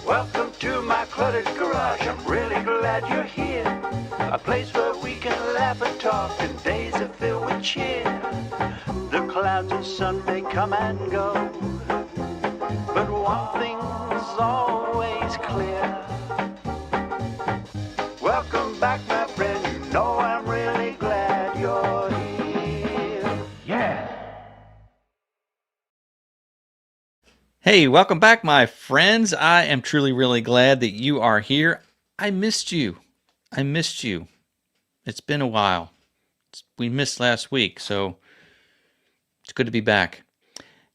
Welcome to my cluttered garage. I'm really glad you're here. A place where we can laugh and talk and days are filled with cheer. The clouds and sun may come and go, but one thing's always clear. Welcome back, my friend. You know I'm really glad you're here. Yeah. Hey, welcome back, my friends. I am truly, really glad that you are here. I missed you. It's been a while. We missed last week, so it's good to be back.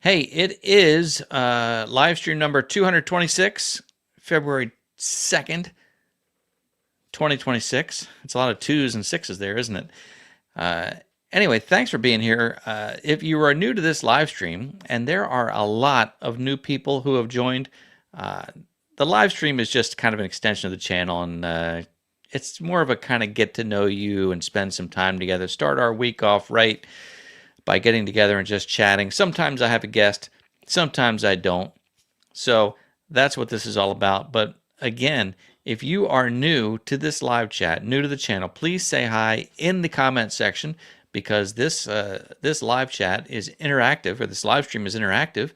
Hey, it is live stream number 226, February 2nd, 2026. It's a lot of 2s and 6s there, isn't it? Anyway, thanks for being here. If you are new to this live stream, and there are a lot of new people who have joined, the live stream is just kind of an extension of the channel, and it's more of a kind of get to know you and spend some time together. Start our week off right by getting together and just chatting. Sometimes I have a guest, sometimes I don't. So that's what this is all about. But again, if you are new to this live chat, new to the channel, please say hi in the comment section, because this live chat is interactive, or this live stream is interactive.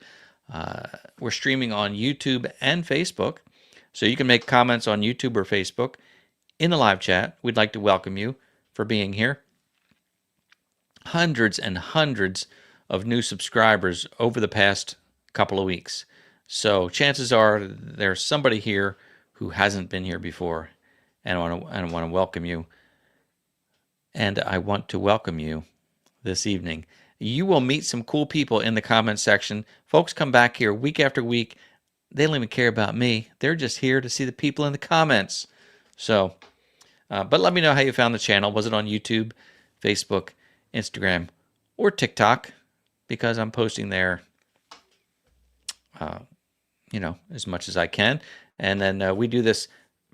We're streaming on YouTube and Facebook, so you can make comments on YouTube or Facebook in the live chat. We'd like to welcome you for being here. Hundreds and hundreds of new subscribers over the past couple of weeks. So chances are there's somebody here who hasn't been here before, and I want to welcome you. And I want to welcome you this evening. You will meet some cool people in the comment section. Folks come back here week after week. They don't even care about me. They're just here to see the people in the comments. So, but let me know how you found the channel. Was it on YouTube, Facebook, Instagram, or TikTok? Because I'm posting there, as much as I can. And then we do this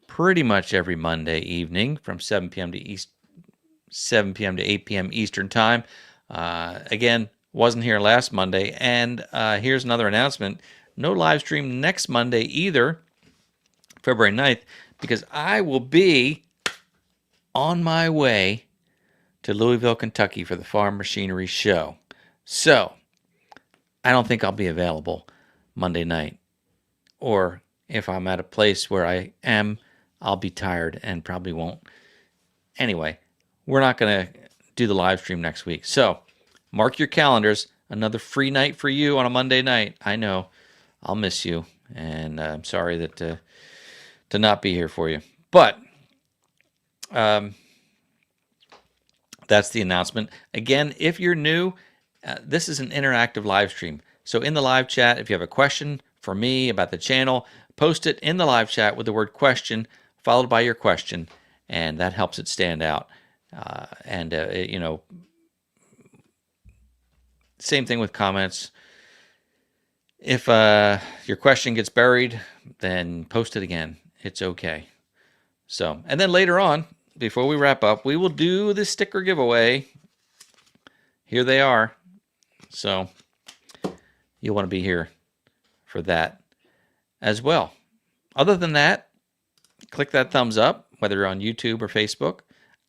pretty much every Monday evening from 7 p.m. to 8 p.m. Eastern Time. Again, wasn't here last Monday. And here's another announcement. No live stream next Monday either, February 9th, because I will be on my way to Louisville, Kentucky for the Farm Machinery Show. So I don't think I'll be available Monday night. Or if I'm at a place where I am, I'll be tired and probably won't. Anyway, we're not going to do the live stream next week. So mark your calendars. Another free night for you on a Monday night. I know. I'll miss you. And I'm sorry that to not be here for you. But that's the announcement. Again, if you're new, this is an interactive live stream. So in the live chat, if you have a question for me about the channel, post it in the live chat with the word question, followed by your question, and that helps it stand out. Same thing with comments. If your question gets buried, then post it again. It's okay. So, and then later on, before we wrap up, we will do the sticker giveaway. Here they are. So you'll want to be here for that as well. Other than that, click that thumbs up, whether you're on YouTube or Facebook.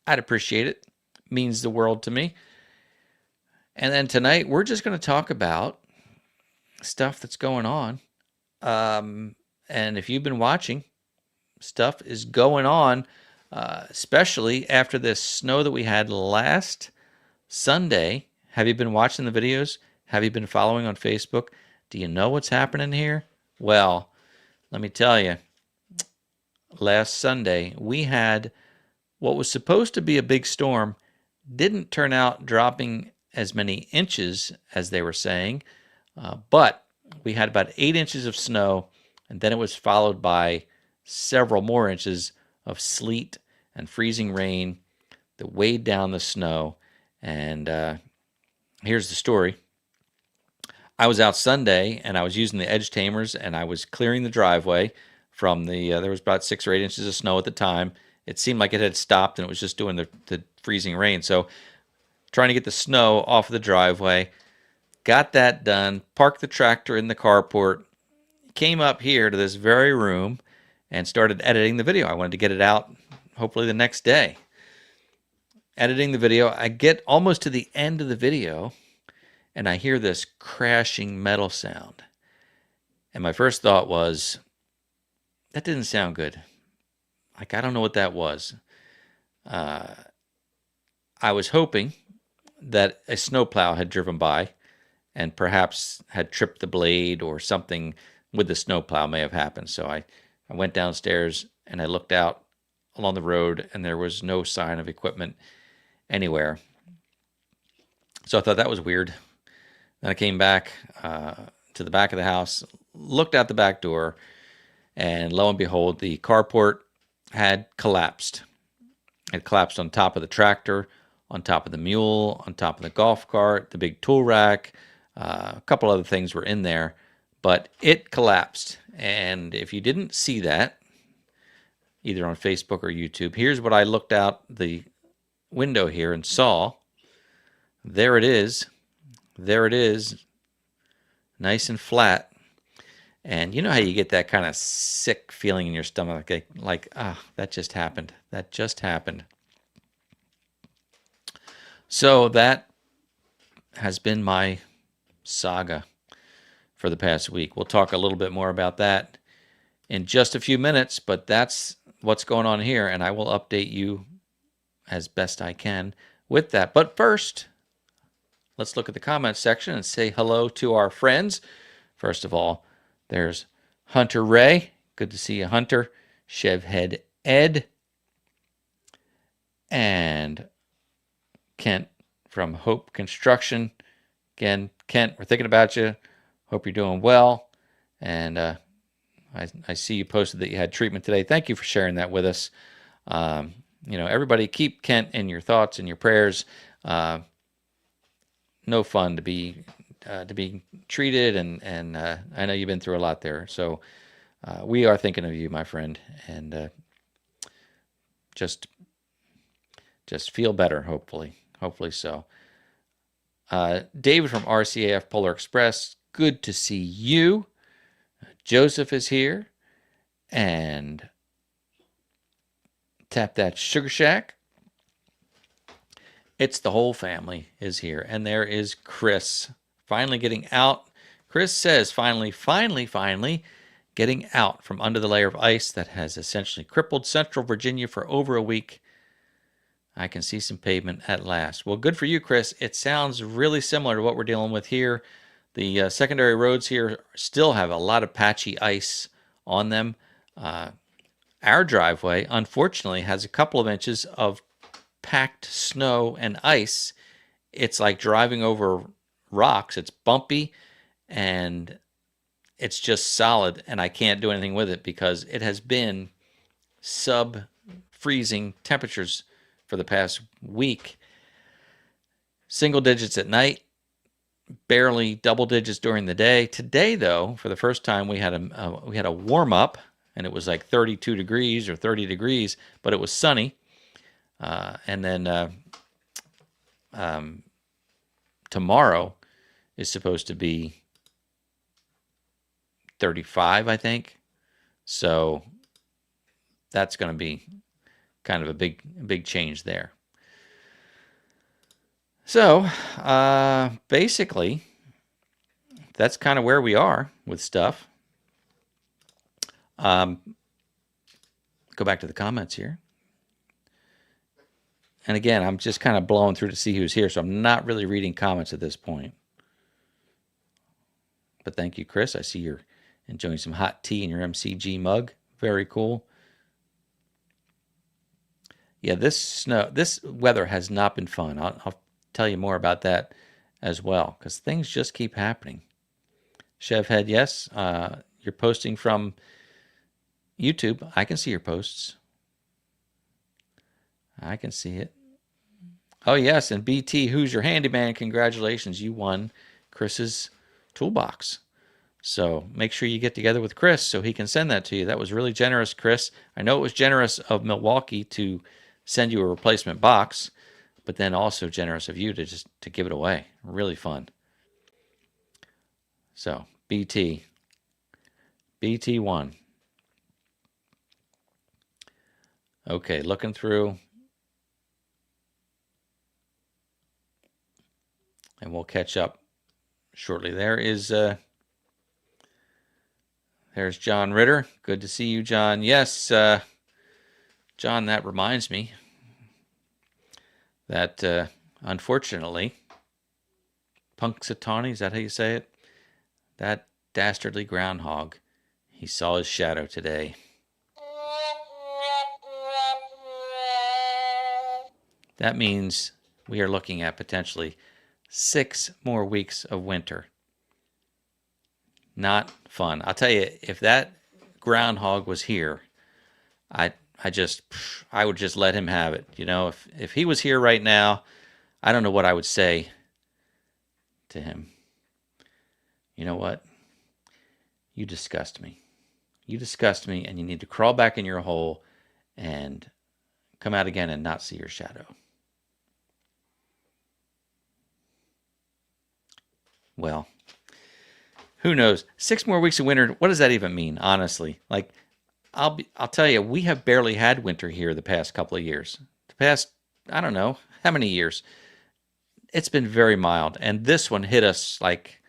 I'd appreciate it. It means the world to me. And then tonight, we're just going to talk about stuff that's going on. And if you've been watching, stuff is going on, especially after this snow that we had last Sunday. Have you been watching the videos? Have you been following on Facebook? Do you know what's happening here? Well, let me tell you. Last Sunday, we had what was supposed to be a big storm, didn't turn out dropping as many inches as they were saying, but we had about 8 inches of snow, and then it was followed by several more inches of sleet and freezing rain that weighed down the snow. And here's the story. I was out Sunday, and I was using the edge tamers, and I was clearing the driveway from there was about 6 or 8 inches of snow at the time. It seemed like it had stopped, and it was just doing the freezing rain. So trying to get the snow off of the driveway, got that done, parked the tractor in the carport, came up here to this very room, and started editing the video. I wanted to get it out hopefully the next day. Editing the video, I get almost to the end of the video, and I hear this crashing metal sound. And my first thought was, that didn't sound good. Like, I don't know what that was. I was hoping that a snowplow had driven by and perhaps had tripped the blade, or something with the snowplow may have happened. So I went downstairs and I looked out along the road, and there was no sign of equipment anywhere. So I thought that was weird. Then I came back to the back of the house, looked out the back door, and lo and behold, the carport had collapsed. It collapsed on top of the tractor, on top of the mule, on top of the golf cart, the big tool rack. A couple other things were in there, but it collapsed. And if you didn't see that, either on Facebook or YouTube, here's what I looked out the window here and saw. There it is. There it is. Nice and flat. And you know how you get that kind of sick feeling in your stomach, like, that just happened. That just happened. So that has been my saga for the past week. We'll talk a little bit more about that in just a few minutes, but that's what's going on here, and I will update you as best I can with that. But first, let's look at the comments section and say hello to our friends. First of all, there's Hunter Ray. Good to see you, Hunter. Chevhead Ed. And Kent from Hope Construction. Again, Kent, we're thinking about you. Hope you're doing well. And I see you posted that you had treatment today. Thank you for sharing that with us. Everybody keep Kent in your thoughts and your prayers. No fun to be treated, and I know you've been through a lot there. So we are thinking of you, my friend, and just feel better. Hopefully so. David from RCAF Polar Express, good to see you. Joseph is here, and Tap That Sugar Shack. It's the whole family is here, and there is Chris finally getting out. Chris says finally getting out from under the layer of ice that has essentially crippled Central Virginia for over a week. I can see some pavement at last. Well, good for you, Chris. It sounds really similar to what we're dealing with here. The secondary roads here still have a lot of patchy ice on them. Our driveway, unfortunately, has a couple of inches of packed snow and ice. It's like driving over rocks. It's bumpy, and it's just solid, and I can't do anything with it because it has been sub-freezing temperatures for the past week. Single digits at night, barely double digits during the day. Today, though, for the first time, we had a warm up, and it was like 32 degrees or 30 degrees, but it was sunny. And then tomorrow is supposed to be 35, I think. So that's going to be kind of a big change there. So basically, that's kind of where we are with stuff. Go back to the comments here. And again, I'm just kind of blowing through to see who's here, so I'm not really reading comments at this point. But thank you, Chris. I see you're enjoying some hot tea in your MCG mug. Very cool. Yeah, this weather has not been fun. I'll tell you more about that as well, because things just keep happening. Chevhead, yes, you're posting from YouTube. I can see your posts. I can see it. Oh, yes, and BT, who's your handyman? Congratulations, you won Chris's toolbox. So make sure you get together with Chris so he can send that to you. That was really generous, Chris. I know it was generous of Milwaukee to send you a replacement box, but then also generous of you to give it away. Really fun. So BT won. Okay, looking through. And we'll catch up shortly. There's John Ritter. Good to see you, John. Yes, John, that reminds me that unfortunately, Punxsutawney, is that how you say it? That dastardly groundhog, he saw his shadow today. That means we are looking at potentially 6 more weeks of winter. Not fun. I'll tell you, if that groundhog was here, I would just let him have it. You know, if he was here right now, I don't know what I would say to him. You know what? You disgust me. You disgust me, and you need to crawl back in your hole and come out again and not see your shadow. Well, who knows? 6 more weeks of winter. What does that even mean, honestly? Like, I'll tell you, we have barely had winter here the past couple of years. The past, I don't know, how many years? It's been very mild, and this one hit us like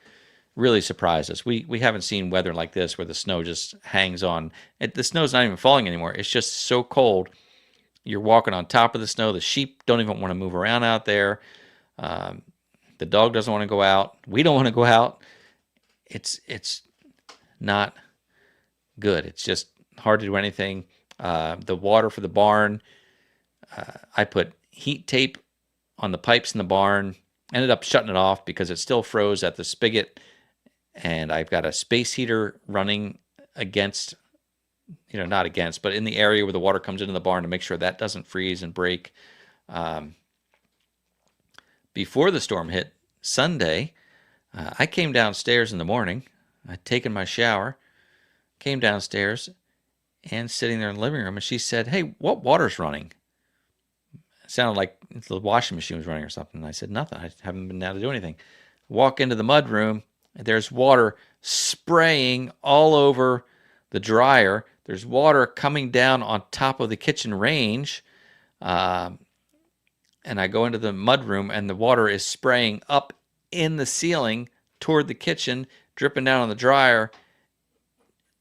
really surprised us. We haven't seen weather like this where the snow just hangs on. The snow's not even falling anymore. It's just so cold. You're walking on top of the snow. The sheep don't even want to move around out there. The dog doesn't want to go out. We don't want to go out. It's not good. It's just hard to do anything. The water for the barn, I put heat tape on the pipes in the barn. Ended up shutting it off because it still froze at the spigot. And I've got a space heater running against, not against, but in the area where the water comes into the barn to make sure that doesn't freeze and break. Before the storm hit Sunday, I came downstairs in the morning. I'd taken my shower, came downstairs, and sitting there in the living room, and she said, "Hey, what water's running?" It sounded like the washing machine was running or something. And I said, "Nothing. I haven't been able to do anything." Walk into the mud room. There's water spraying all over the dryer. There's water coming down on top of the kitchen range. And I go into the mud room, and the water is spraying up in the ceiling toward the kitchen, dripping down on the dryer.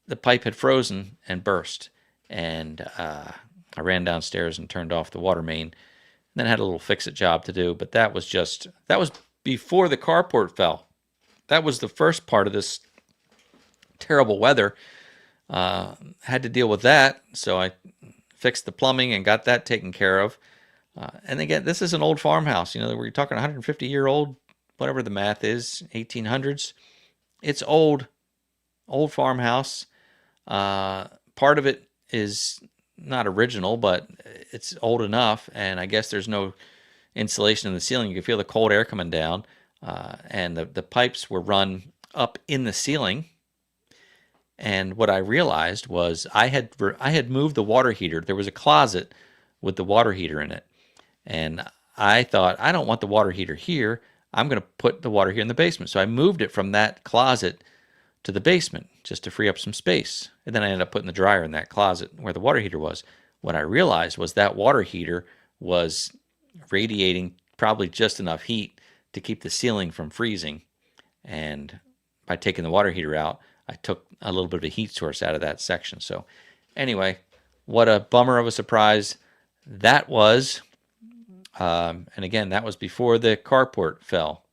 The pipe had frozen and burst. And I ran downstairs and turned off the water main. And then had a little fix-it job to do. But that was before the carport fell. That was the first part of this terrible weather. Had to deal with that, so I fixed the plumbing and got that taken care of. And again, this is an old farmhouse. We're talking 150-year-old, whatever the math is, 1800s. It's old farmhouse. Part of it is not original, but it's old enough, and I guess there's no insulation in the ceiling. You can feel the cold air coming down. And the pipes were run up in the ceiling. And what I realized was I had moved the water heater. There was a closet with the water heater in it. And I thought, I don't want the water heater here. I'm going to put the water heater in the basement. So I moved it from that closet to the basement just to free up some space. And then I ended up putting the dryer in that closet where the water heater was. What I realized was that water heater was radiating probably just enough heat to keep the ceiling from freezing. And by taking the water heater out, I took a little bit of a heat source out of that section. So anyway, what a bummer of a surprise that was. And again, that was before the carport fell.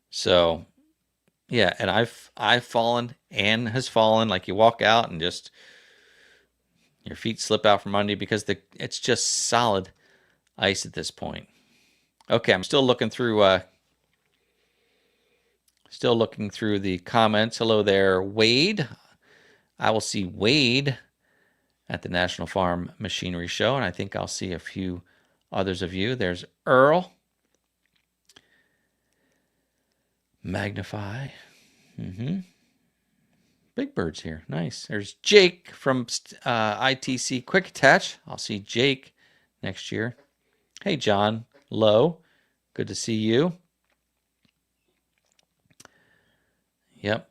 So yeah, and I've fallen. Anne has fallen. Like you walk out and just your feet slip out from under you because it's just solid ice at this point. Okay, I'm still looking through the comments. Hello there, Wade. I will see Wade at the National Farm Machinery Show, and I think I'll see a few others of you. There's Earl. Magnify. Big birds here. Nice. There's Jake from ITC Quick Attach. I'll see Jake next year. Hey, John Lowe. Good to see you. Yep.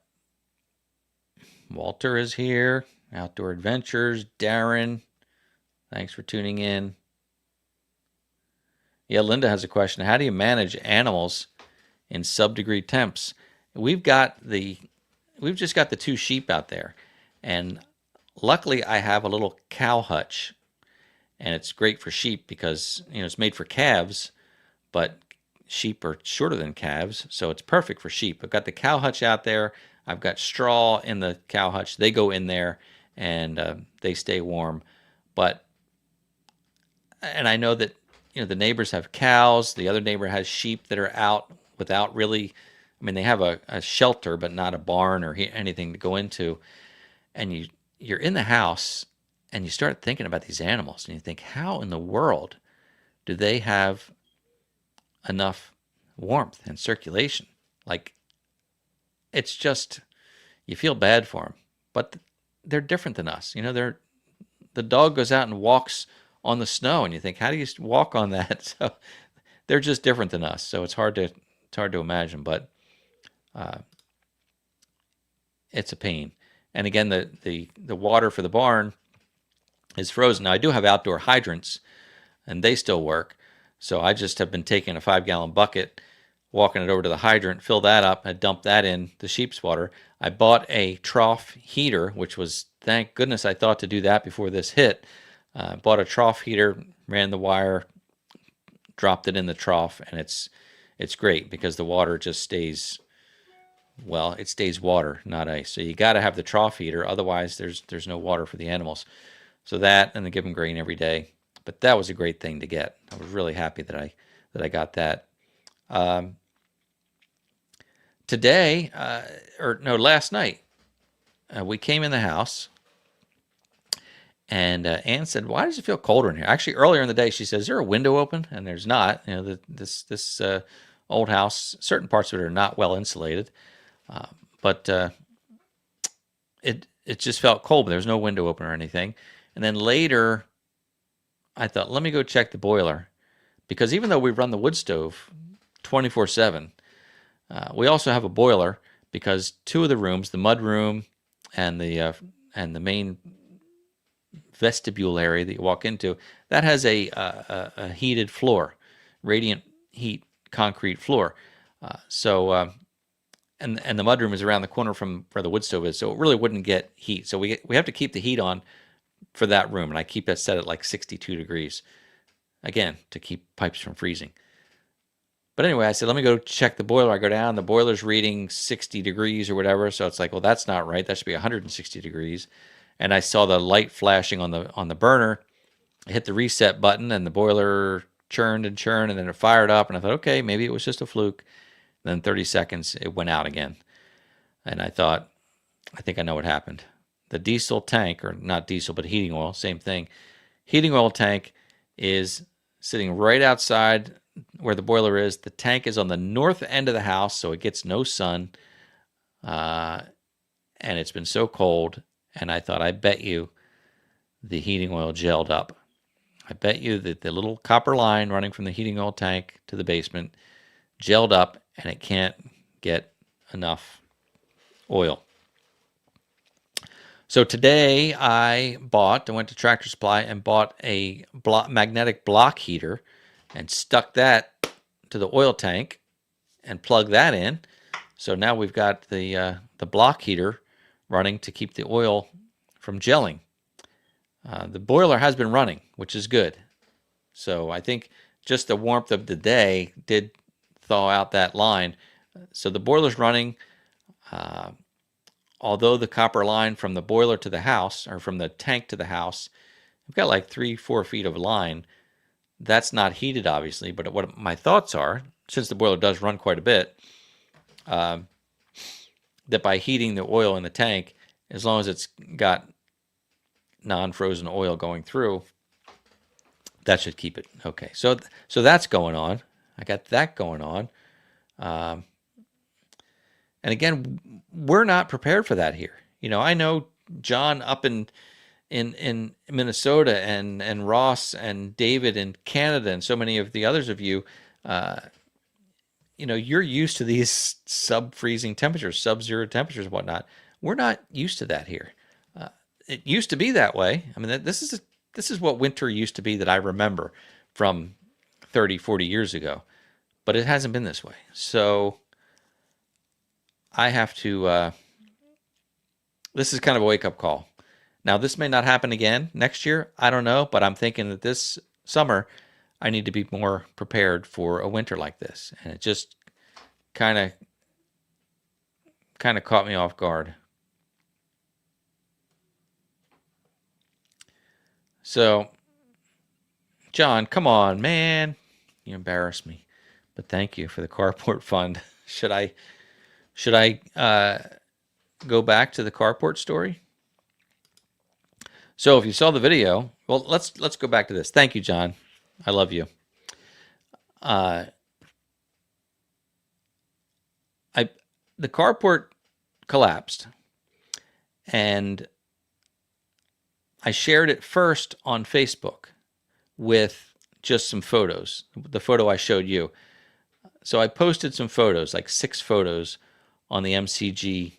Walter is here. Outdoor Adventures. Darren. Thanks for tuning in. Yeah, Linda has a question. How do you manage animals in sub-degree temps? We've just got the 2 sheep out there, and luckily I have a little cow hutch, and it's great for sheep because it's made for calves, but sheep are shorter than calves, so it's perfect for sheep. I've got the cow hutch out there. I've got straw in the cow hutch. They go in there and they stay warm. And I know that the neighbors have cows. The other neighbor has sheep that are out without really. I mean, they have a shelter, but not a barn or anything to go into. And you're in the house, and you start thinking about these animals, and you think, how in the world do they have enough warmth and circulation? Like, it's just, you feel bad for them, but they're different than us. The dog goes out and walks on the snow, and you think, how do you walk on that? So they're just different than us. So it's hard to imagine, but it's a pain. And again, the water for the barn is frozen. Now I do have outdoor hydrants, and they still work. So I just have been taking a 5-gallon bucket, walking it over to the hydrant, fill that up, and dump that in the sheep's water. I bought a trough heater, which was, thank goodness I thought to do that before this hit. Bought a trough heater, ran the wire, dropped it in the trough, and it's great because the water just stays, well, it stays water, not ice. So you got to have the trough heater, otherwise there's no water for the animals. So that, and then give them grain every day. But that was a great thing to get. I was really happy that I got that. Today, last night, we came in the house, and Ann said, "Why does it feel colder in here?" Actually, earlier in the day, she says, "Is there a window open?" And there's not. This old house, certain parts of it are not well insulated, but it just felt cold. But there was no window open or anything. And then later, I thought, let me go check the boiler, because even though we run the wood stove 24/7, we also have a boiler, because 2 of the rooms, the mud room and the main vestibule area that you walk into, that has a heated floor, radiant heat concrete floor. And the mudroom is around the corner from where the wood stove is, so it really wouldn't get heat. So we have to keep the heat on for that room, and I keep that set at like 62 degrees, again, to keep pipes from freezing. But anyway, I said, let me go check the boiler. I go down, the boiler's reading 60 degrees or whatever, so it's like, well, that's not right. That should be 160 degrees. And I saw the light flashing on the burner. I hit the reset button, and the boiler churned and churned, and then it fired up, and I thought, okay, maybe it was just a fluke. Then 30 seconds, it went out again. And I thought, I think I know what happened. The diesel tank, or not diesel, but heating oil, same thing. Heating oil tank is sitting right outside where the boiler is. The tank is on the north end of the house, so it gets no sun. And it's been so cold. And I thought, I bet you the heating oil gelled up. I bet you that the little copper line running from the heating oil tank to the basement gelled up, and it can't get enough oil. So today I went to Tractor Supply and bought a magnetic block heater and stuck that to the oil tank and plugged that in. So now we've got the block heater running to keep the oil from gelling. The boiler has been running, which is good. So I think just the warmth of the day did thaw out that line. So the boiler's running. Although the copper line from the boiler to the house, or from the tank to the house, we've got like 3-4 feet of line. That's not heated, obviously, but what my thoughts are, since the boiler does run quite a bit, that by heating the oil in the tank, as long as it's got non-frozen oil going through, that should keep it okay. So that's going on. I got that going on. And again, we're not prepared for that here. I know John up in Minnesota, and Ross and David in Canada, and so many of the others of you, you're used to these sub-freezing temperatures, sub-zero temperatures and whatnot. We're not used to that here. It used to be that way. I mean, this is this is what winter used to be that I remember from 30, 40 years ago. But it hasn't been this way. So I have to, this is kind of a wake-up call. Now, this may not happen again next year. I don't know, but I'm thinking that this summer I need to be more prepared for a winter like this. And it just kind of caught me off guard. So, John, come on, man. You embarrass me. But thank you for the carport fund. Should I go back to the carport story? So if you saw the video, well, let's go back to this. Thank you, John. I love you. The carport collapsed, and I shared it first on Facebook with just some photos, the photo I showed you. So I posted some photos, like 6 photos, on the MCG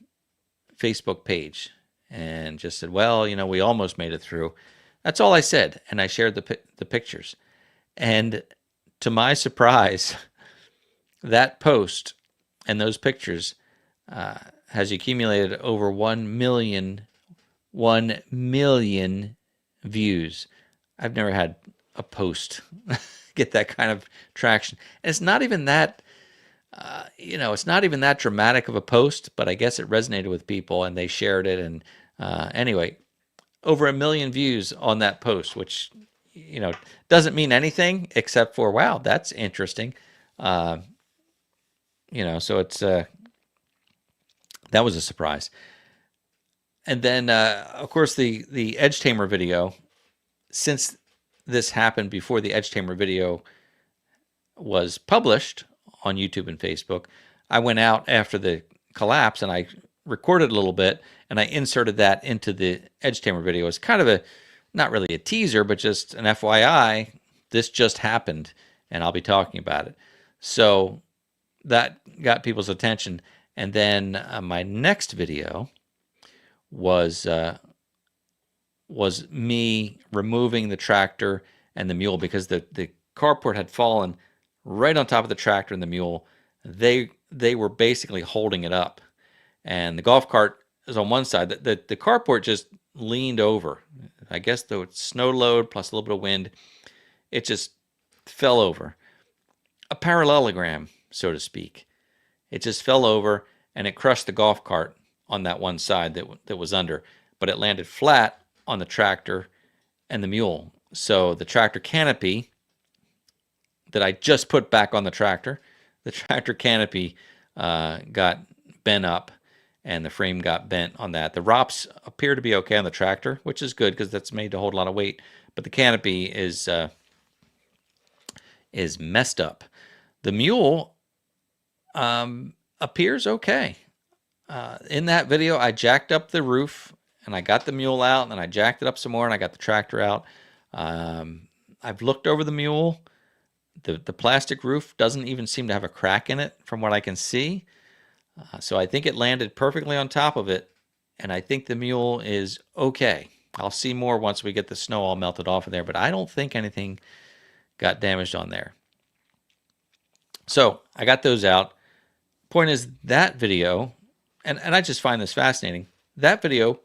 Facebook page, and just said, well, you know, we almost made it through. That's all I said, and I shared the pictures. And to my surprise, that post and those pictures has accumulated over 1 million views. I've never had a post get that kind of traction. And it's not even that, it's not even that dramatic of a post, but I guess it resonated with people and they shared it. And anyway, over 1 million views on that post, which, doesn't mean anything except for, wow, that's interesting. So it's, that was a surprise. And then, of course, the Edge Tamer video, since this happened before the Edge Tamer video was published on YouTube and Facebook, I went out after the collapse and I recorded a little bit and I inserted that into the Edge Tamer video. It's kind of not really a teaser, but just an FYI, this just happened and I'll be talking about it. So that got people's attention. And then my next video was me removing the tractor and the mule because the carport had fallen right on top of the tractor and the mule. They were basically holding it up, and the golf cart is on one side. The carport just leaned over. I guess the snow load plus a little bit of wind, it just fell over. A parallelogram, so to speak. It just fell over and it crushed the golf cart on that one side that was under, but it landed flat on the tractor and the mule. So the tractor canopy that I just put back on the tractor canopy got bent up and the frame got bent on that. The ROPS appear to be okay on the tractor, which is good because that's made to hold a lot of weight, but the canopy is messed up. The mule appears okay. In that video, I jacked up the roof and I got the mule out and then I jacked it up some more and I got the tractor out. I've looked over the mule. The plastic roof doesn't even seem to have a crack in it from what I can see. So I think it landed perfectly on top of it. And I think the mule is okay. I'll see more once we get the snow all melted off of there, but I don't think anything got damaged on there. So I got those out. Point is, that video, and I just find this fascinating, that video,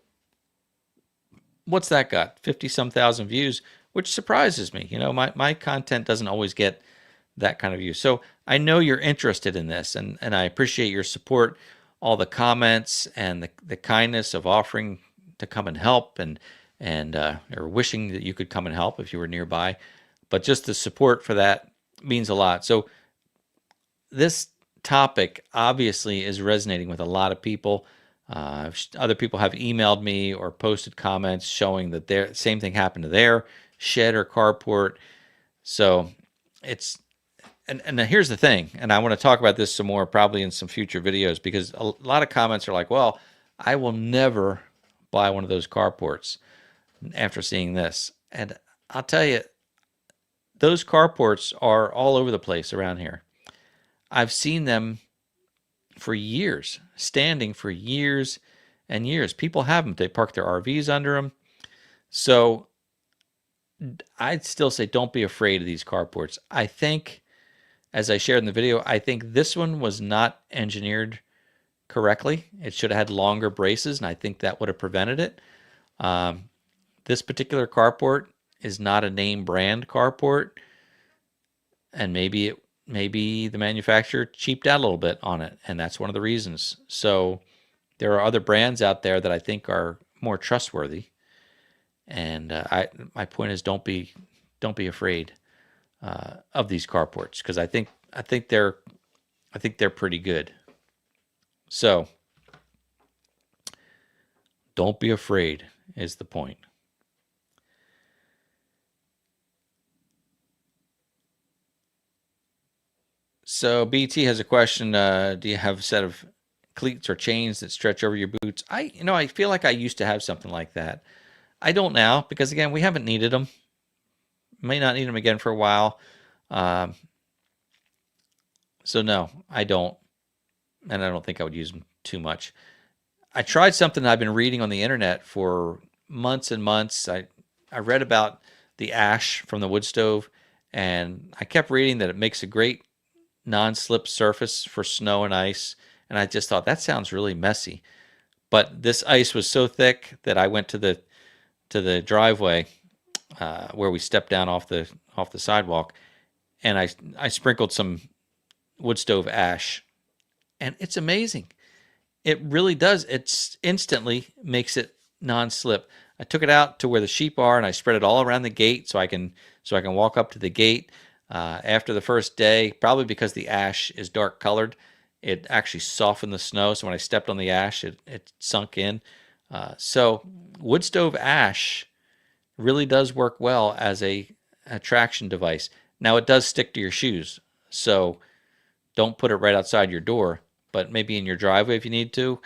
what's that got? 50-some thousand views, which surprises me. My content doesn't always get that kind of view. So I know you're interested in this, and I appreciate your support, all the comments and the kindness of offering to come and help and or wishing that you could come and help if you were nearby. But just the support for that means a lot. So this topic obviously is resonating with a lot of people. Other people have emailed me or posted comments showing that their same thing happened to their shed or carport. So it's, and here's the thing, and I want to talk about this some more probably in some future videos, because a lot of comments are like, well, I will never buy one of those carports after seeing this. And I'll tell you, those carports are all over the place around here. I've seen them for years, standing for years and years. People have them. They park their RVs under them. So I'd still say don't be afraid of these carports. I think, as I shared in the video, I think this one was not engineered correctly. It should have had longer braces, and I think that would have prevented it. This particular carport is not a name brand carport, and maybe the manufacturer cheaped out a little bit on it, and that's one of the reasons. So there are other brands out there that I think are more trustworthy. And my point is, don't be afraid of these carports, because I think they're pretty good. So don't be afraid is the point. So BT has a question. Do you have a set of cleats or chains that stretch over your boots? I feel like I used to have something like that. I don't now, because again, we haven't needed them. May not need them again for a while. So no, I don't. And I don't think I would use them too much. I tried something I've been reading on the internet for months and months. I read about the ash from the wood stove, and I kept reading that it makes a great non-slip surface for snow and ice. And I just thought, that sounds really messy. But this ice was so thick that I went to the driveway where we stepped down off the sidewalk, and I sprinkled some wood stove ash, and it's amazing. It really does. It instantly makes it non-slip. I took it out to where the sheep are, and I spread it all around the gate so I can walk up to the gate. After the first day, probably because the ash is dark colored, it actually softened the snow. So when I stepped on the ash, it sunk in. So wood stove ash really does work well as a traction device. Now it does stick to your shoes, so don't put it right outside your door, but maybe in your driveway if you need to.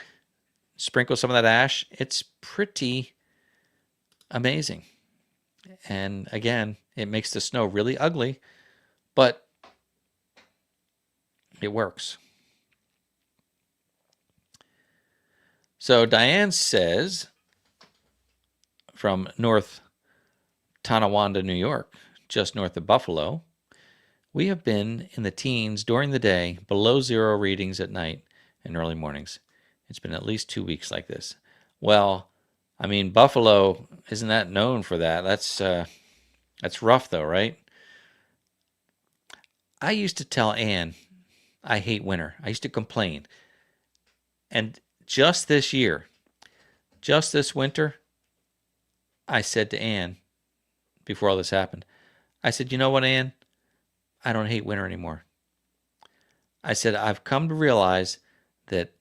Sprinkle some of that ash. It's pretty amazing. And again, it makes the snow really ugly, but it works. So Diane says, from North Tonawanda, New York, just north of Buffalo, we have been in the teens during the day, below zero readings at night and early mornings. It's been at least 2 weeks like this. Well, I mean, Buffalo, isn't that known for that? That's rough though, right? I used to tell Ann I hate winter. I used to complain. And just this year, just this winter, I said to Ann, before all this happened, I said, you know what, Ann? I don't hate winter anymore. I said, I've come to realize that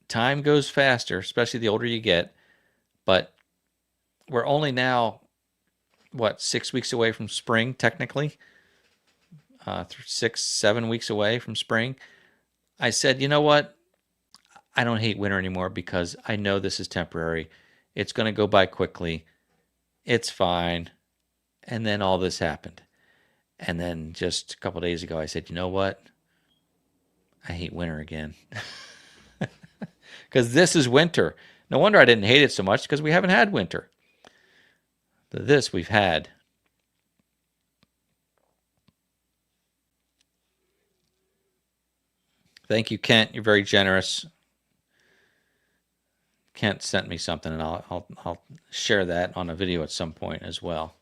time goes faster, especially the older you get, but we're only now, 6 weeks away from spring, technically? 6, 7 weeks away from spring. I said, you know what? I don't hate winter anymore because I know this is temporary. It's going to go by quickly. It's fine. And then all this happened. And then just a couple of days ago, I said, you know what? I hate winter again. Because this is winter. No wonder I didn't hate it so much, because we haven't had winter. This we've had. Thank you, Kent. You're very generous. Kent sent me something, and I'll share that on a video at some point as well.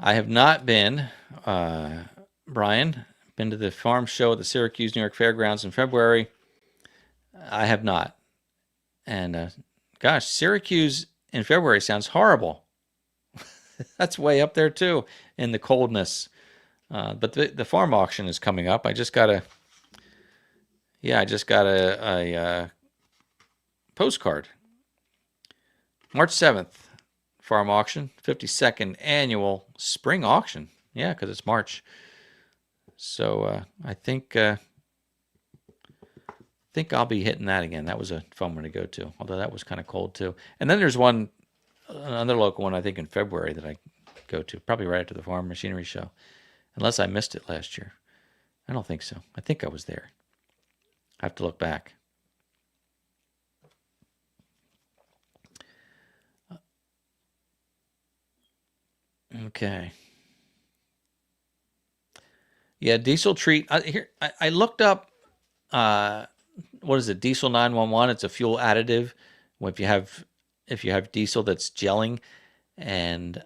I have not been, Brian, been to the farm show at the Syracuse, New York Fairgrounds in February. I have not. And gosh, Syracuse in February sounds horrible. That's way up there too in the coldness. But the farm auction is coming up. I just got a postcard. March 7th, farm auction, 52nd annual spring auction. Yeah, because it's March. So I think I'll be hitting that again. That was a fun one to go to, although that was kind of cold too. And then there's another local one, I think in February, that I go to, probably right after the Farm Machinery Show, unless I missed it last year. I don't think so. I think I was there. I have to look back. Okay. Yeah, diesel treat. I looked up. What is it? Diesel 911. It's a fuel additive. If you have diesel that's gelling, and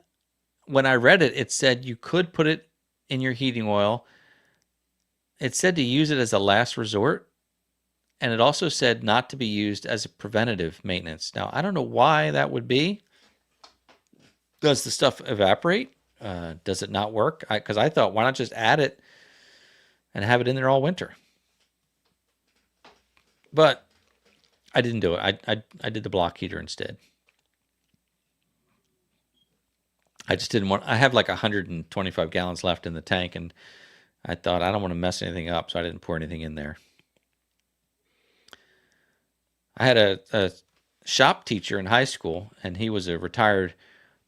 when I read it, it said you could put it in your heating oil. It said to use it as a last resort, and it also said not to be used as a preventative maintenance. Now, I don't know why that would be. Does the stuff evaporate? Does it not work? Because I thought, why not just add it and have it in there all winter? But I didn't do it. I did the block heater instead. I just didn't want. I have like 125 gallons left in the tank, and I thought I don't want to mess anything up, so I didn't pour anything in there. I had a shop teacher in high school, and he was a retired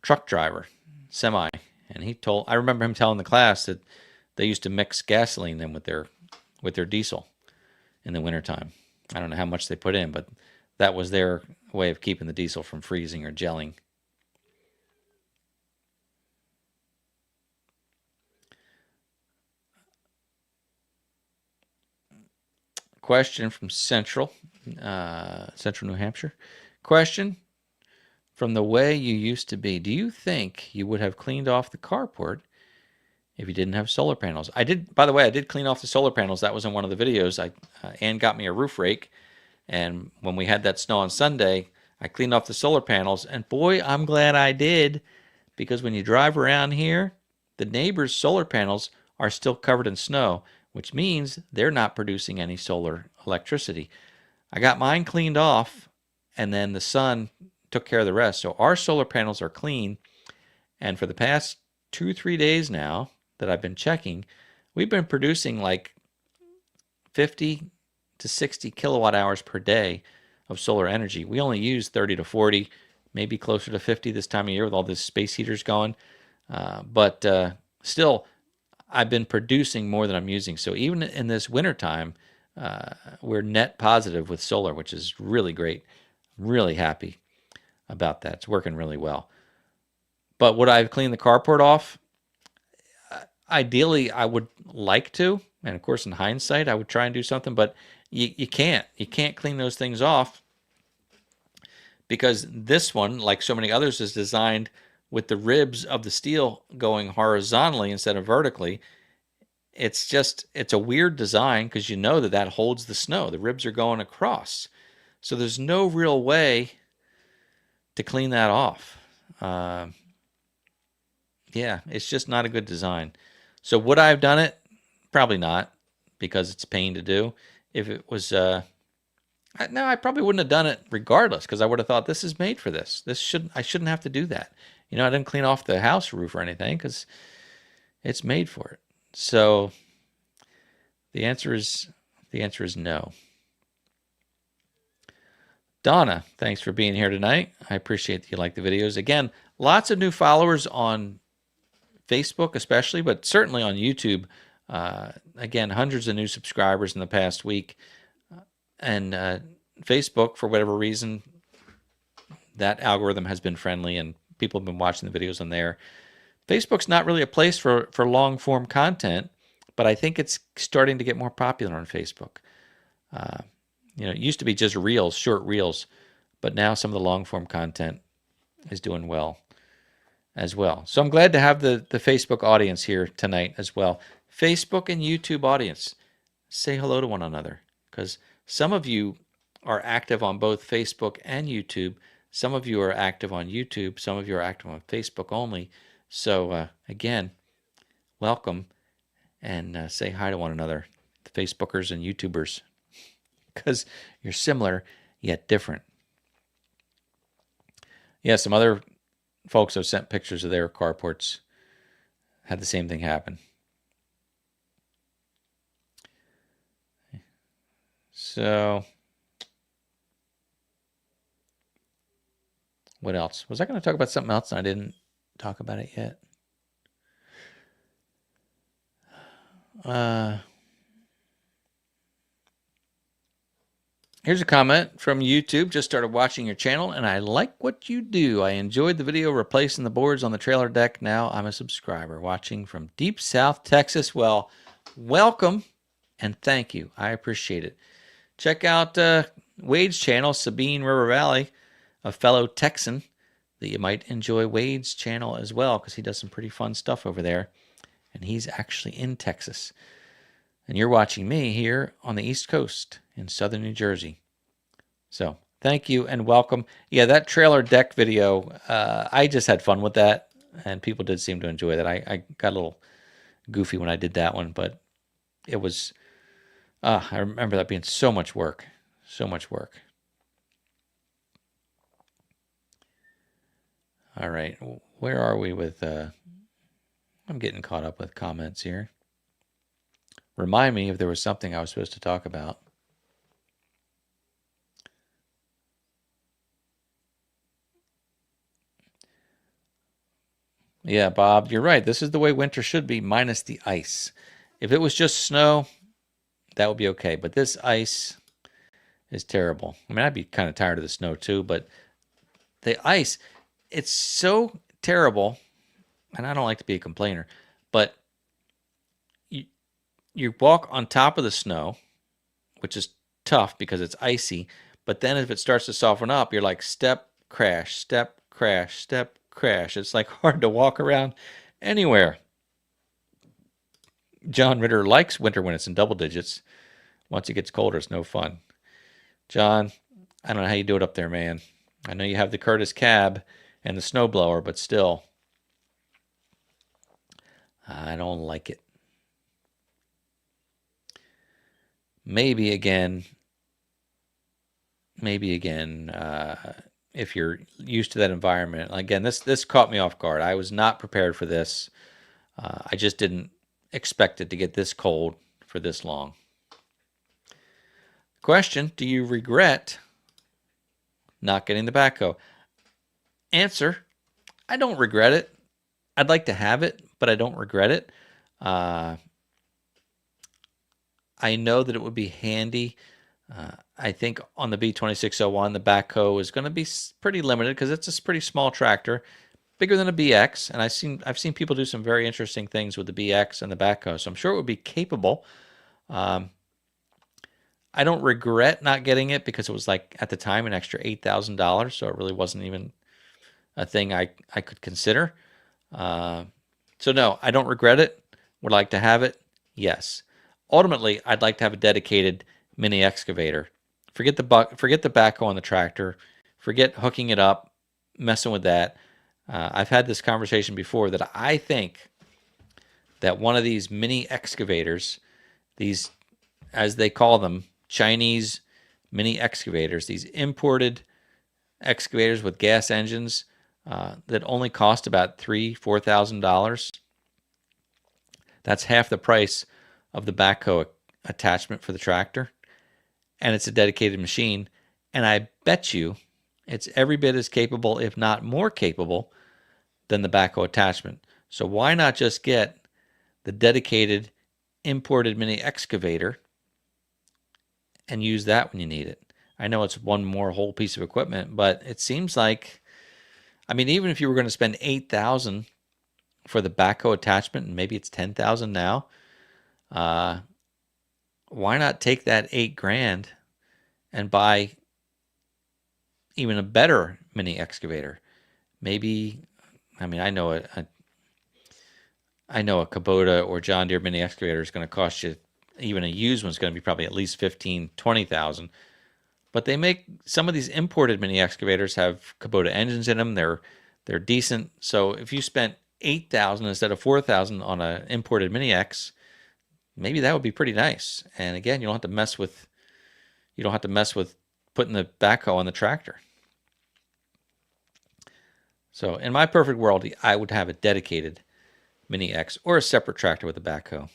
truck driver, semi, and I remember him telling the class that they used to mix gasoline in with their diesel in the wintertime. I don't know how much they put in, but that was their way of keeping the diesel from freezing or gelling. Question from Central New Hampshire. Question: from the way you used to be, do you think you would have cleaned off the carport if you didn't have solar panels? I did. By the way, I did clean off the solar panels. That was in one of the videos. Ann got me a roof rake, and when we had that snow on Sunday, I cleaned off the solar panels. And boy, I'm glad I did, because when you drive around here, the neighbors' solar panels are still covered in snow, which means they're not producing any solar electricity. I got mine cleaned off, and then the sun took care of the rest. So our solar panels are clean, and for the past 2-3 days now that I've been checking, we've been producing like 50 to 60 kilowatt hours per day of solar energy. We only use 30 to 40, maybe closer to 50 this time of year with all this space heaters going. But still, I've been producing more than I'm using. So even in this wintertime, we're net positive with solar, which is really great. Really happy about that. It's working really well. But would I have cleaned the carport off? Ideally, I would like to. And of course, in hindsight, I would try and do something. But you can't. You can't clean those things off, because this one, like so many others, is designed with the ribs of the steel going horizontally instead of vertically. It's a weird design, because you know that holds the snow. The ribs are going across. So there's no real way to clean that off. Yeah, it's just not a good design. So would I have done it? Probably not, because it's a pain to do. If it was, no, I probably wouldn't have done it regardless, because I would have thought, this is made for this. I shouldn't have to do that. I didn't clean off the house roof or anything, because it's made for it. So the answer is no. Donna, thanks for being here tonight. I appreciate that you like the videos. Again, lots of new followers on Facebook especially, but certainly on YouTube. Again, hundreds of new subscribers in the past week. And Facebook, for whatever reason, that algorithm has been friendly, and people have been watching the videos on there. Facebook's not really a place for long-form content, but I think it's starting to get more popular on Facebook. It used to be just reels, short reels, but now some of the long-form content is doing well as well. So I'm glad to have the Facebook audience here tonight as well. Facebook and YouTube audience, say hello to one another, because some of you are active on both Facebook and YouTube. Some of you are active on YouTube. Some of you are active on Facebook only. So again, welcome, and say hi to one another, the Facebookers and YouTubers, because you're similar yet different. Yeah, some other folks have sent pictures of their carports, had the same thing happen. So what else? Was I going to talk about something else and I didn't talk about it yet? Here's a comment from YouTube. Just started watching your channel, and I like what you do. I enjoyed the video replacing the boards on the trailer deck. Now I'm a subscriber watching from deep South Texas. Well, welcome, and thank you. I appreciate it. Check out Wade's channel, Sabine River Valley, a fellow Texan, that you might enjoy Wade's channel as well, because he does some pretty fun stuff over there, and he's actually in Texas. And you're watching me here on the East Coast in southern New Jersey. So thank you and welcome. Yeah, that trailer deck video, I just had fun with that, and people did seem to enjoy that. I got a little goofy when I did that one, but it was, I remember that being so much work. So much work. All right, where are we with, I'm getting caught up with comments here. Remind me if there was something I was supposed to talk about. Yeah, Bob, you're right. This is the way winter should be, minus the ice. If it was just snow, that would be okay. But this ice is terrible. I mean, I'd be kind of tired of the snow too, but the ice, it's so terrible. And I don't like to be a complainer, but you walk on top of the snow, which is tough because it's icy. But then if it starts to soften up, you're like step, crash, step, crash, step, crash. It's like hard to walk around anywhere. John Ritter likes winter when it's in double digits. Once it gets colder, it's no fun. John, I don't know how you do it up there, man. I know you have the Curtis cab and the snowblower, but still, I don't like it. Maybe again, if you're used to that environment. Again, this caught me off guard. I was not prepared for this. I just didn't expect it to get this cold for this long. Question, do you regret not getting the backhoe? Answer, I don't regret it. I'd like to have it, but I don't regret it. I know that it would be handy. I think on the B2601, the backhoe is going to be pretty limited because it's a pretty small tractor, bigger than a BX. And I've seen people do some very interesting things with the BX and the backhoe, so I'm sure it would be capable. I don't regret not getting it because it was like at the time an extra $8,000, so it really wasn't even a thing I could consider. So no, I don't regret it. Would I like to have it? Yes. Ultimately, I'd like to have a dedicated mini excavator. Forget the backhoe on the tractor. Forget hooking it up, messing with that. I've had this conversation before that I think that one of these mini excavators, these, as they call them, Chinese mini excavators, these imported excavators with gas engines that only cost about $3,000-$4,000. That's half the price of the backhoe attachment for the tractor, and it's a dedicated machine, and I bet you it's every bit as capable, if not more capable, than the backhoe attachment. So why not just get the dedicated imported mini excavator and use that when you need it? I know it's one more whole piece of equipment, but it seems like, I mean, even if you were going to spend $8,000 for the backhoe attachment, and maybe it's $10,000 now, why not take that $8,000 and buy even a better mini excavator? Maybe, I mean, I know a Kubota or John Deere mini excavator is going to cost you, even a used one's going to be probably at least $15,000-$20,000. But they make, some of these imported mini excavators have Kubota engines in them. They're decent. So if you spent $8,000 instead of $4,000 on an imported mini X, maybe that would be pretty nice. And again, you don't have to mess with putting the backhoe on the tractor. So in my perfect world, I would have a dedicated mini X or a separate tractor with a backhoe.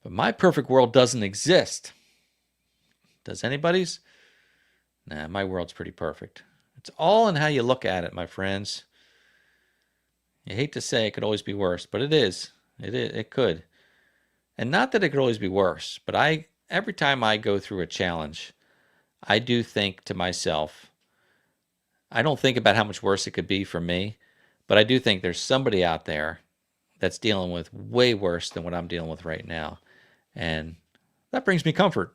But my perfect world doesn't exist. Does anybody's? Nah, my world's pretty perfect. It's all in how you look at it, my friends. You hate to say it could always be worse, but it is. It could. And not that it could always be worse, but I every time I go through a challenge, I do think to myself, I don't think about how much worse it could be for me, but I do think there's somebody out there that's dealing with way worse than what I'm dealing with right now. And that brings me comfort.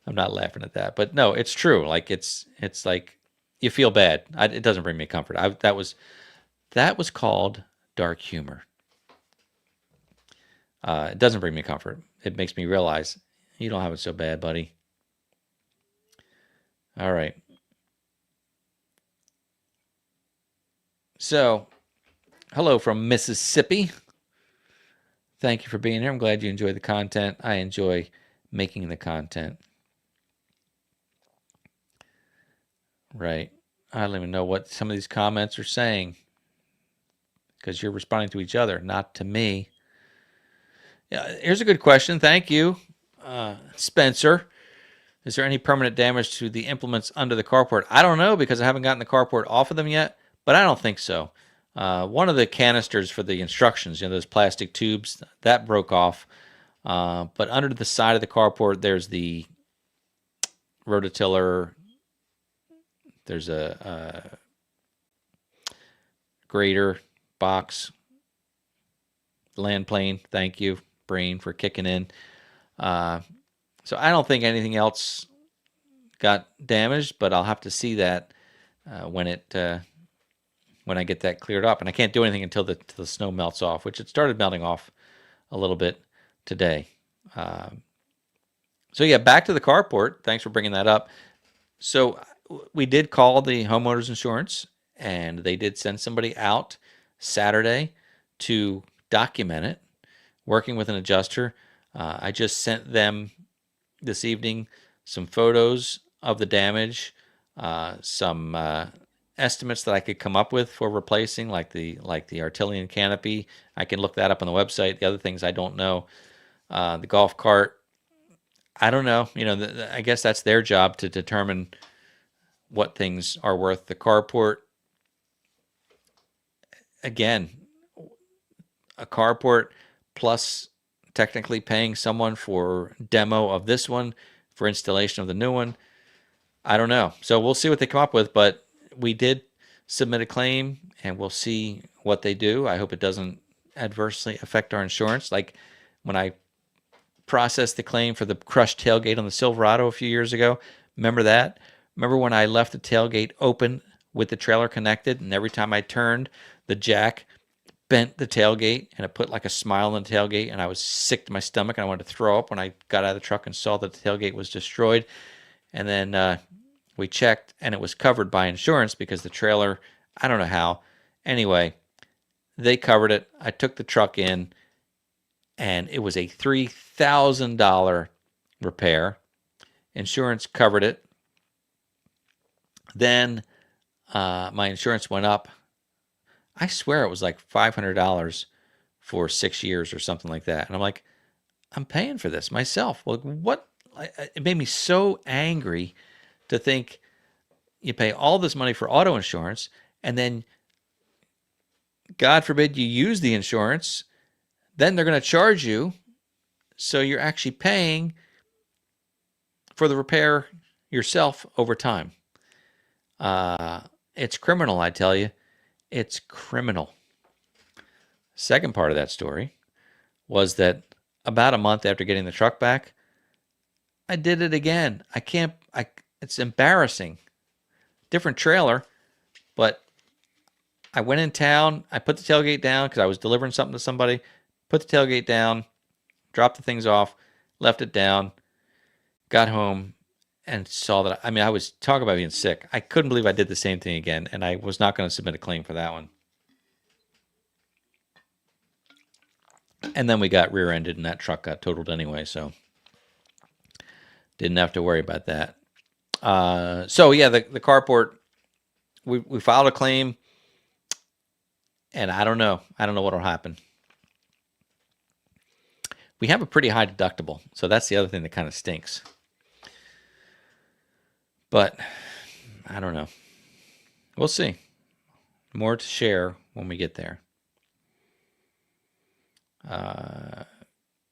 I'm not laughing at that, but no, it's true. Like it's like you feel bad. It doesn't bring me comfort. That was called dark humor. It doesn't bring me comfort. It makes me realize you don't have it so bad, buddy. All right. So, hello from Mississippi. Thank you for being here. I'm glad you enjoy the content. I enjoy making the content. Right. I don't even know what some of these comments are saying because you're responding to each other, not to me. Yeah, here's a good question. Thank you, Spencer. Is there any permanent damage to the implements under the carport? I don't know because I haven't gotten the carport off of them yet, but I don't think so. One of the canisters for the instructions, those plastic tubes, that broke off. But under the side of the carport, there's the rototiller. There's a grader box, land plane. Thank you, Brain, for kicking in. So I don't think anything else got damaged, but I'll have to see that when I get that cleared up. And I can't do anything until the snow melts off, which it started melting off a little bit today. So yeah, back to the carport. Thanks for bringing that up. So we did call the homeowners insurance, and they did send somebody out Saturday to document it, working with an adjuster. I just sent them this evening some photos of the damage, some estimates that I could come up with for replacing, like the Artilian canopy. I can look that up on the website. The other things I don't know. The golf cart, I don't know. I guess that's their job to determine what things are worth. The carport, again, a carport plus technically paying someone for demo of this one, for installation of the new one. I don't know. So we'll see what they come up with, but we did submit a claim and we'll see what they do. I hope it doesn't adversely affect our insurance. Like when I processed the claim for the crushed tailgate on the Silverado a few years ago, remember that? Remember when I left the tailgate open with the trailer connected, and every time I turned, the jack bent the tailgate, and it put like a smile on the tailgate, and I was sick to my stomach, and I wanted to throw up when I got out of the truck and saw that the tailgate was destroyed. And then we checked, and it was covered by insurance because the trailer, I don't know how. Anyway, they covered it. I took the truck in, and it was a $3,000 repair. Insurance covered it. Then my insurance went up. I swear it was like $500 for 6 years or something like that. And I'm like, I'm paying for this myself. Well, what? It made me so angry to think you pay all this money for auto insurance, and then, God forbid, you use the insurance, then they're going to charge you. So you're actually paying for the repair yourself over time. It's criminal, I tell you. It's criminal. Second part of that story was that about a month after getting the truck back, I did it again. It's embarrassing. Different trailer, but I went in town. I put the tailgate down because I was delivering something to somebody. Put the tailgate down, dropped the things off, left it down, got home, and saw that. I mean, I was talking about being sick. I couldn't believe I did the same thing again, and I was not going to submit a claim for that one. And then we got rear-ended, and that truck got totaled anyway, so didn't have to worry about that. So yeah, the carport, we filed a claim, and I don't know what'll happen. We have a pretty high deductible, so that's the other thing that kind of stinks. But I don't know. We'll see. More to share when we get there.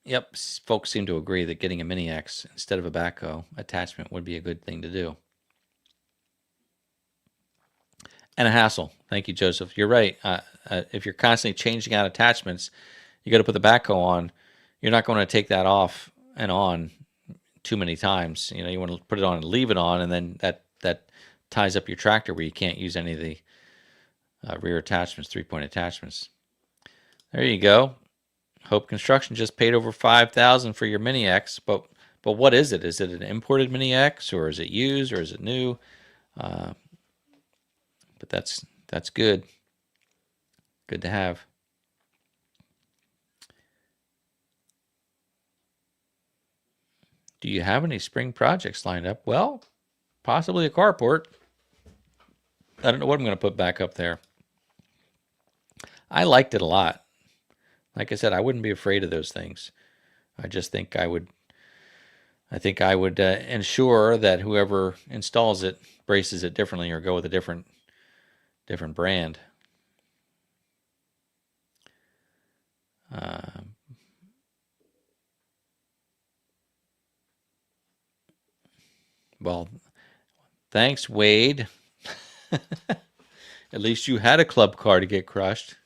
Yep, folks seem to agree that getting a Mini X instead of a backhoe attachment would be a good thing to do. And a hassle. Thank you, Joseph. You're right. If you're constantly changing out attachments, you got to put the backhoe on. You're not going to take that off and on too many times. You know, you want to put it on and leave it on, and then that ties up your tractor where you can't use any of the rear attachments, 3-point attachments. There you go. Hope Construction just paid over $5,000 for your Mini X, but what is it? Is it an imported Mini X, or is it used, or is it new? But that's good. Good to have. Do you have any spring projects lined up? Well, possibly a carport. I don't know what I'm going to put back up there. I liked it a lot. Like I said, I wouldn't be afraid of those things. I just think I would ensure that whoever installs it braces it differently or go with a different brand. Well, thanks, Wade. At least you had a club car to get crushed.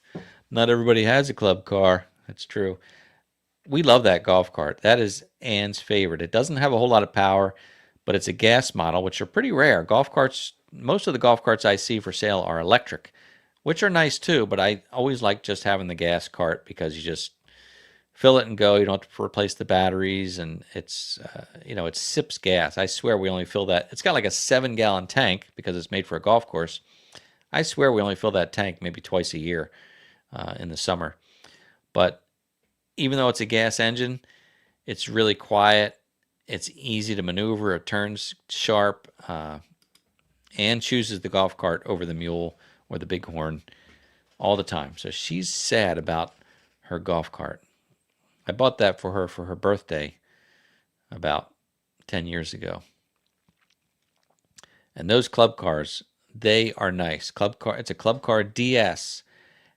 Not everybody has a club car. That's true. We love that golf cart. That is Ann's favorite. It doesn't have a whole lot of power, but it's a gas model, which are pretty rare. Golf carts, most of the golf carts I see for sale are electric, which are nice too, but I always like just having the gas cart because you just fill it and go. You don't have to replace the batteries, and it's, it sips gas. I swear we only fill that. It's got like a 7-gallon tank because it's made for a golf course. I swear we only fill that tank maybe twice a year in the summer. But even though it's a gas engine, it's really quiet. It's easy to maneuver. It turns sharp and chooses the golf cart over the mule or the bighorn all the time. So she's sad about her golf cart. I bought that for her birthday about 10 years ago. And those club cars, they are nice. It's a Club Car DS,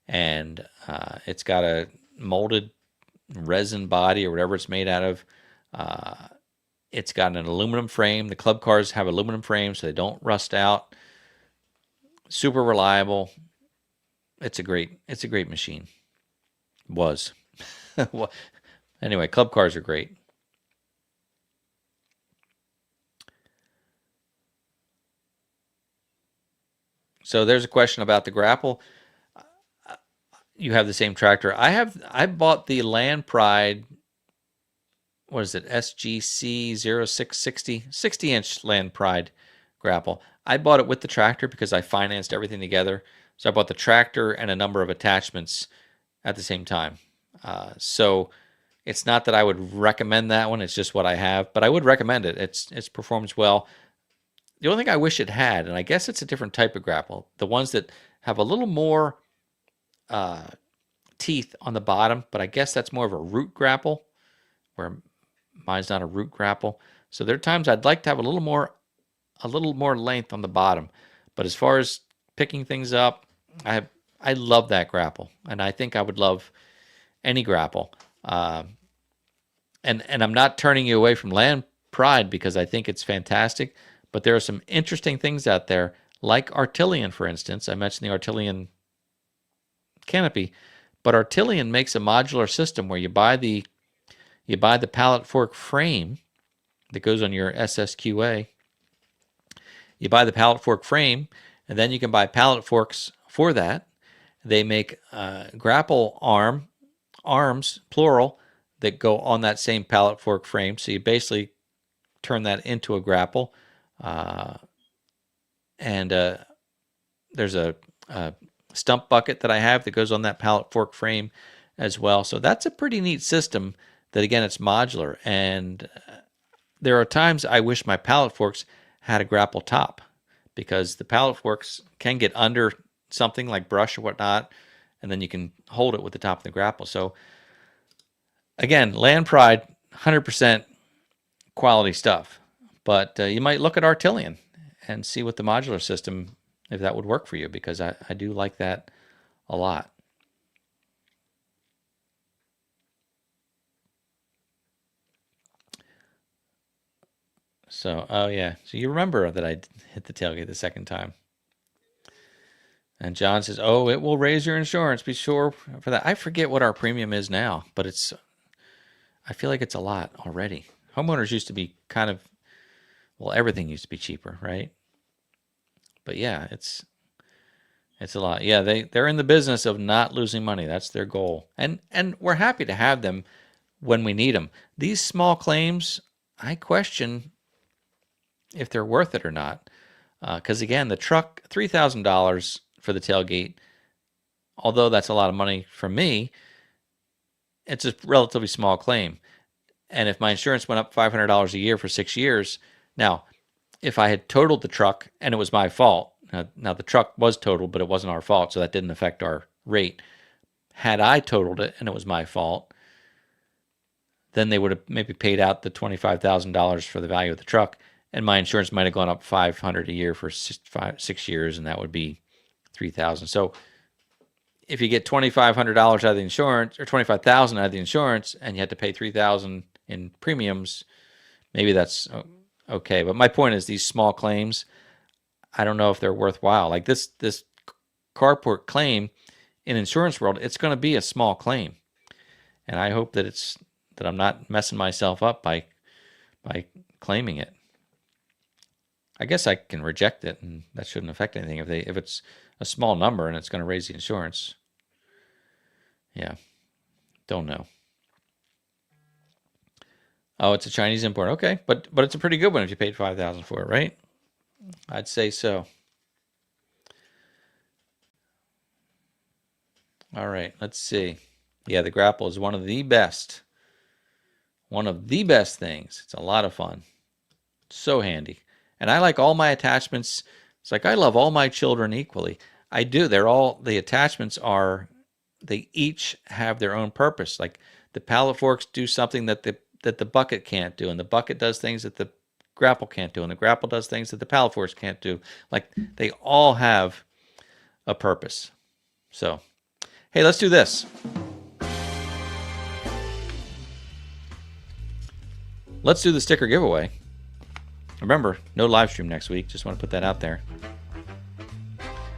and it's got a molded resin body or whatever it's made out of. It's got an aluminum frame. The club cars have aluminum frames so they don't rust out. Super reliable. It's a great machine. Was. Anyway, club cars are great. So there's a question about the grapple. You have the same tractor. I bought the Land Pride, what is it, SGC 0660, 60-inch Land Pride grapple. I bought it with the tractor because I financed everything together. So I bought the tractor and a number of attachments at the same time. So it's not that I would recommend that one. It's just what I have. But I would recommend it. It performs well. The only thing I wish it had, and I guess it's a different type of grapple, the ones that have a little more teeth on the bottom, but I guess that's more of a root grapple, where mine's not a root grapple. So there are times I'd like to have a little more length on the bottom. But as far as picking things up, I love that grapple, and I think I would love any grapple. And I'm not turning you away from Land Pride because I think it's fantastic. But there are some interesting things out there, like Artilian, for instance. I mentioned the Artilian canopy, but Artilian makes a modular system where you buy the pallet fork frame that goes on your SSQA. You buy the pallet fork frame, and then you can buy pallet forks for that. They make grapple arms, plural, that go on that same pallet fork frame. So you basically turn that into a grapple. And there's a stump bucket that I have that goes on that pallet fork frame as well. So that's a pretty neat system that, again, it's modular. And there are times I wish my pallet forks had a grapple top, because the pallet forks can get under something like brush or whatnot, and then you can hold it with the top of the grapple. So again, Land Pride, 100% quality stuff. But you might look at Artilian and see what the modular system, if that would work for you, because I do like that a lot. So, oh yeah. So you remember that I hit the tailgate the second time. And John says, oh, it will raise your insurance. Be sure for that. I forget what our premium is now, but I feel like it's a lot already. Homeowners used to be kind of, well, everything used to be cheaper, right? But yeah, it's a lot. Yeah, they're in the business of not losing money. That's their goal. And we're happy to have them when we need them. These small claims, I question if they're worth it or not. Because again, the truck, $3,000 for the tailgate, although that's a lot of money for me, it's a relatively small claim. And if my insurance went up $500 a year for 6 years, now, if I had totaled the truck and it was my fault, now the truck was totaled, but it wasn't our fault, so that didn't affect our rate. Had I totaled it and it was my fault, then they would have maybe paid out the $25,000 for the value of the truck, and my insurance might have gone up $500 a year for 6 years, and that would be $3,000. So if you get $2,500 out of the insurance, or $25,000 out of the insurance, and you had to pay $3,000 in premiums, maybe that's okay. But my point is, these small claims, I don't know if they're worthwhile. Like this carport claim in insurance world, it's going to be a small claim, and I hope that I'm not messing myself up by claiming it. I guess I can reject it, and that shouldn't affect anything if it's a small number and it's going to raise the insurance. Yeah, don't know. Oh, it's a Chinese import. Okay, but it's a pretty good one if you paid $5,000 for it, right? I'd say so. All right, let's see. Yeah, the grapple is one of the best. One of the best things. It's a lot of fun. It's so handy. And I like all my attachments. It's like I love all my children equally. I do. The attachments they each have their own purpose. Like the pallet forks do something that the bucket can't do, and the bucket does things that the grapple can't do, and the grapple does things that the pallet forks can't do. Like they all have a purpose. So, hey, let's do this. Let's do the sticker giveaway. Remember, no live stream next week. Just want to put that out there.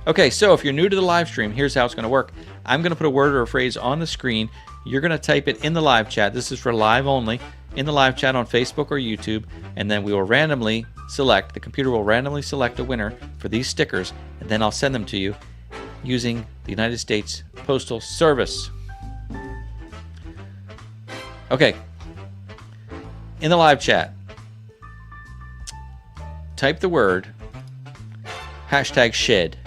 Okay, so if you're new to the live stream, here's how it's going to work. I'm going to put a word or a phrase on the screen. You're going to type it in the live chat. This is for live only. In the live chat on Facebook or YouTube. And then we will randomly select, the computer will randomly select a winner for these stickers. And then I'll send them to you using the United States Postal Service. Okay. In the live chat, type the word #shed.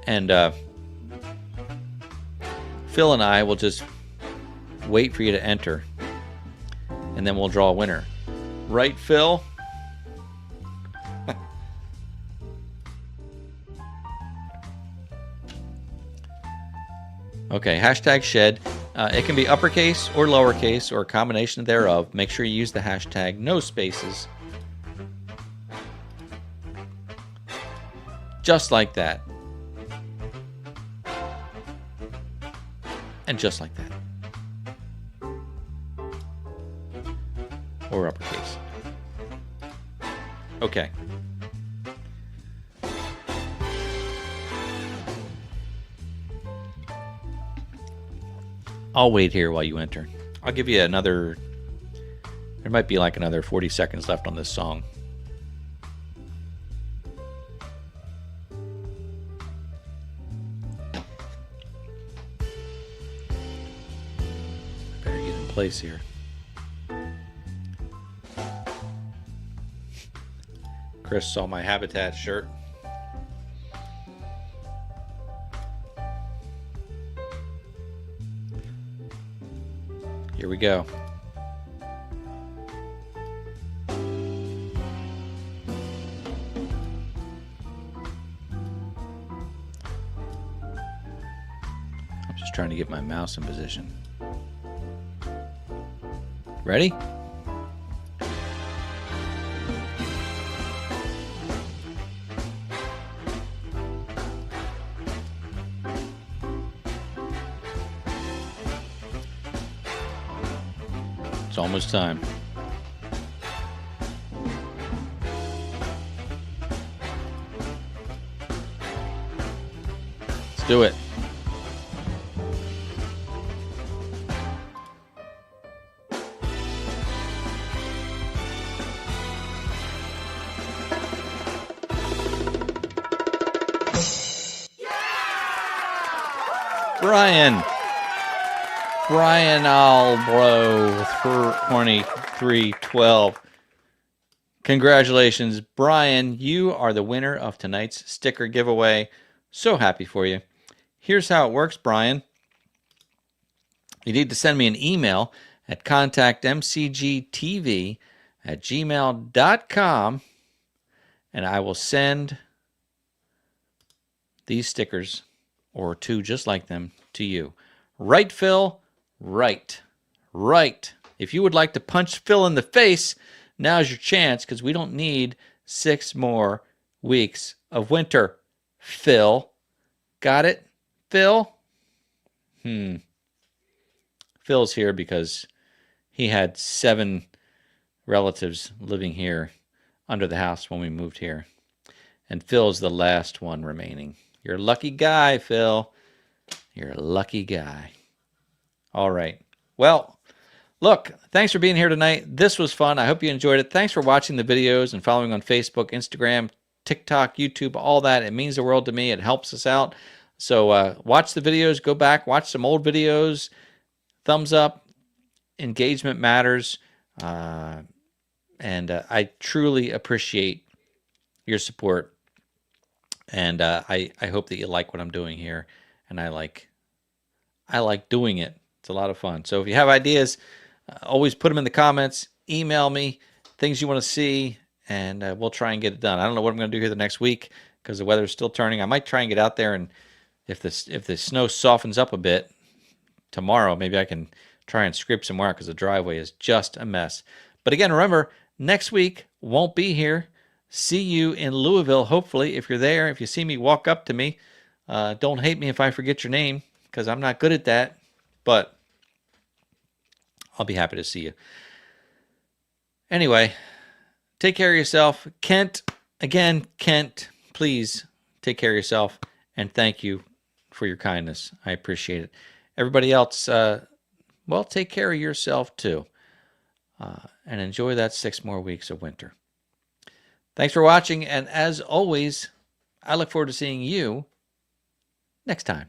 And Phil and I will just wait for you to enter, and then we'll draw a winner. Right, Phil? Okay, #shed. It can be uppercase or lowercase or a combination thereof. Make sure you use the hashtag, no spaces. Just like that. And just like that. Or uppercase. Okay. I'll wait here while you enter. I'll give you another... There might be like another 40 seconds left on this song. Better get in place here. Chris saw my Habitat shirt. Here we go. I'm just trying to get my mouse in position. Ready? It's almost time. do it. Brian Albro with 2312. Congratulations, Brian. You are the winner of tonight's sticker giveaway. So happy for you. Here's how it works, Brian. You need to send me an email at contactmcgtv@gmail.com, and I will send these stickers, or two just like them, to you. Right, Phil? Right. If you would like to punch Phil in the face, now's your chance, because we don't need 6 more weeks of winter. Phil. Got it, Phil? Phil's here because he had 7 relatives living here under the house when we moved here. And Phil's the last one remaining. You're a lucky guy, Phil. You're a lucky guy. All right. Well, look, thanks for being here tonight. This was fun. I hope you enjoyed it. Thanks for watching the videos and following on Facebook, Instagram, TikTok, YouTube, all that. It means the world to me. It helps us out. So watch the videos. Go back. Watch some old videos. Thumbs up. Engagement matters. And I truly appreciate your support. And I hope that you like what I'm doing here. And I like doing it. It's a lot of fun. So if you have ideas, always put them in the comments. Email me things you want to see, and we'll try and get it done. I don't know what I'm going to do here the next week because the weather's still turning. I might try and get out there, and if the snow softens up a bit tomorrow, maybe I can try and scrape some more out because the driveway is just a mess. But again, remember, next week won't be here. See you in Louisville, hopefully. If you're there, if you see me, walk up to me. Don't hate me if I forget your name, because I'm not good at that. But I'll be happy to see you. Anyway, take care of yourself. Kent, please take care of yourself. And thank you for your kindness. I appreciate it. Everybody else, well, take care of yourself too. And enjoy that 6 more weeks of winter. Thanks for watching. And as always, I look forward to seeing you next time.